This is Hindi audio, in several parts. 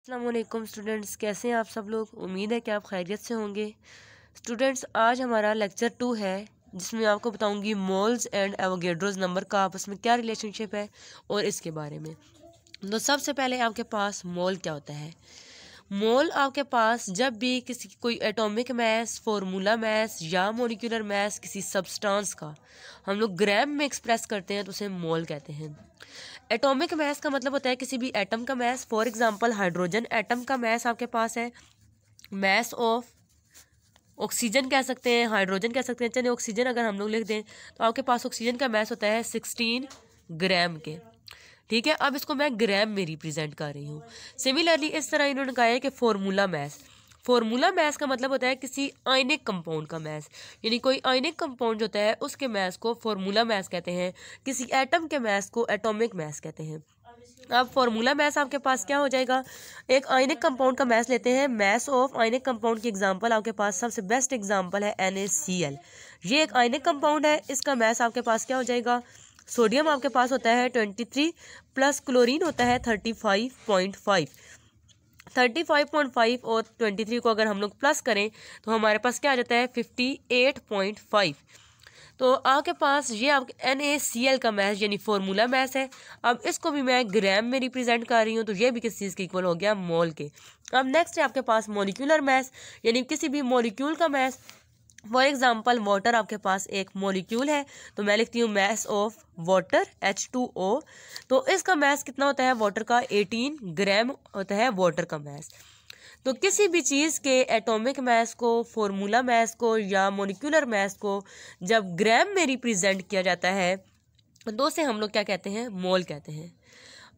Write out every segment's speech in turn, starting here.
अस्सलाम वालेकुम स्टूडेंट्स, कैसे हैं आप सब लोग। उम्मीद है कि आप खैरियत से होंगे। स्टूडेंट्स, आज हमारा लेक्चर 2 है जिसमें आपको बताऊंगी मोल्स एंड एवोगेड्रोस नंबर का आपस में क्या रिलेशनशिप है और इसके बारे में। तो सबसे पहले आपके पास मोल क्या होता है। मोल आपके पास जब भी किसी कोई एटॉमिक मास, फॉर्मूला मास या मॉलिक्यूलर मास किसी सब्सटेंस का हम लोग ग्राम में एक्सप्रेस करते हैं तो उसे मोल कहते हैं। एटॉमिक मास का मतलब होता है किसी भी एटम का मास। फॉर एग्जांपल हाइड्रोजन एटम का मास आपके पास है मास ऑफ ऑक्सीजन कह सकते हैं, हाइड्रोजन कह सकते हैं। चलिए ऑक्सीजन अगर हम लोग लिख दें तो आपके पास ऑक्सीजन का मास होता है 16 ग्राम के। ठीक है, अब इसको मैं ग्राम में रिप्रेजेंट कर रही हूँ। सिमिलरली इस तरह इन्होंने कहा है कि फॉर्मूला मास का मतलब होता है किसी आयनिक कंपाउंड का मास, यानी कोई आयनिक कंपाउंड होता है उसके मास को फॉर्मूला मास कहते हैं, किसी एटम के मास को एटॉमिक मास कहते हैं। अब फॉर्मूला मास आपके पास क्या हो जाएगा, एक आयनिक कंपाउंड का मास लेते हैं। मास ऑफ आयनिक कंपाउंड की एग्जांपल आपके पास सबसे बेस्ट एग्जांपल है NaCl। ये एक आयनिक कंपाउंड है, इसका मास आपके पास क्या हो जाएगा। सोडियम आपके पास होता है 23 प्लस क्लोरीन होता है 35.5। 35.5 और 23 को अगर हम लोग प्लस करें तो हमारे पास क्या आ जाता है 58.5। तो आपके पास ये आपके NaCl का मास यानी फॉर्मूला मास है। अब इसको भी मैं ग्राम में रिप्रेजेंट कर रही हूँ तो ये भी किस चीज़ के इक्वल हो गया, मोल के। अब नेक्स्ट है आपके पास मॉलिक्यूलर मास, यानी किसी भी मॉलिक्यूल का मास। फॉर एग्जाम्पल वाटर आपके पास एक मॉलिक्यूल है तो मैं लिखती हूँ मास ऑफ वाटर H2O। तो इसका मास कितना होता है वाटर का, 18 ग्राम होता है वाटर का मास। तो किसी भी चीज़ के एटॉमिक मास को, फॉर्मूला मास को या मॉलिक्यूलर मास को जब ग्राम में रिप्रेजेंट किया जाता है तो उसे हम लोग क्या कहते हैं, मोल कहते हैं।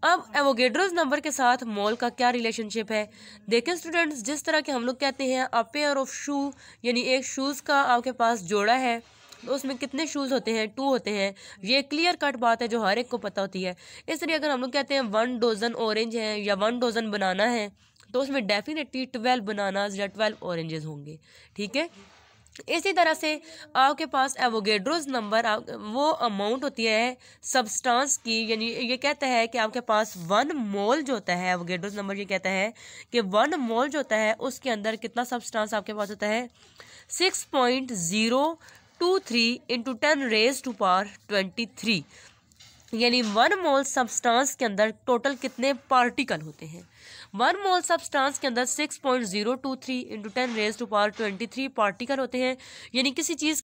अब एवोगेड्रोस नंबर के साथ मोल का क्या रिलेशनशिप है। देखें स्टूडेंट्स, जिस तरह के हम लोग कहते हैं अ पेयर ऑफ शू, यानी एक शूज़ का आपके पास जोड़ा है तो उसमें कितने शूज़ होते हैं, 2 होते हैं। ये क्लियर कट बात है जो हर एक को पता होती है। इसलिए अगर हम लोग कहते हैं 1 डजन ऑरेंज है या 1 डजन बनाना है तो उसमें डेफिनेटली 12 बनानाज या 12 ऑरेंजेस होंगे। ठीक है, इसी तरह से आपके पास एवोगेड्रोस नंबर वो अमाउंट होती है सब्सटेंस की, यानी ये कहता है कि आपके पास 1 मोल जो होता है, एवोगेड्रोस नंबर ये कहता है कि 1 मोल जो होता है उसके अंदर कितना सब्सटेंस आपके पास होता है, 6.023 इंटू 10⁻⁻23। यानी 1 मोल सब्सटेंस के अंदर टोटल कितने पार्टिकल होते हैं। 1 मोल सब्सटेंस के अंदर 6.023 इंटू 10⁻⁻23 पार्टिकल होते हैं। यानी किसी चीज़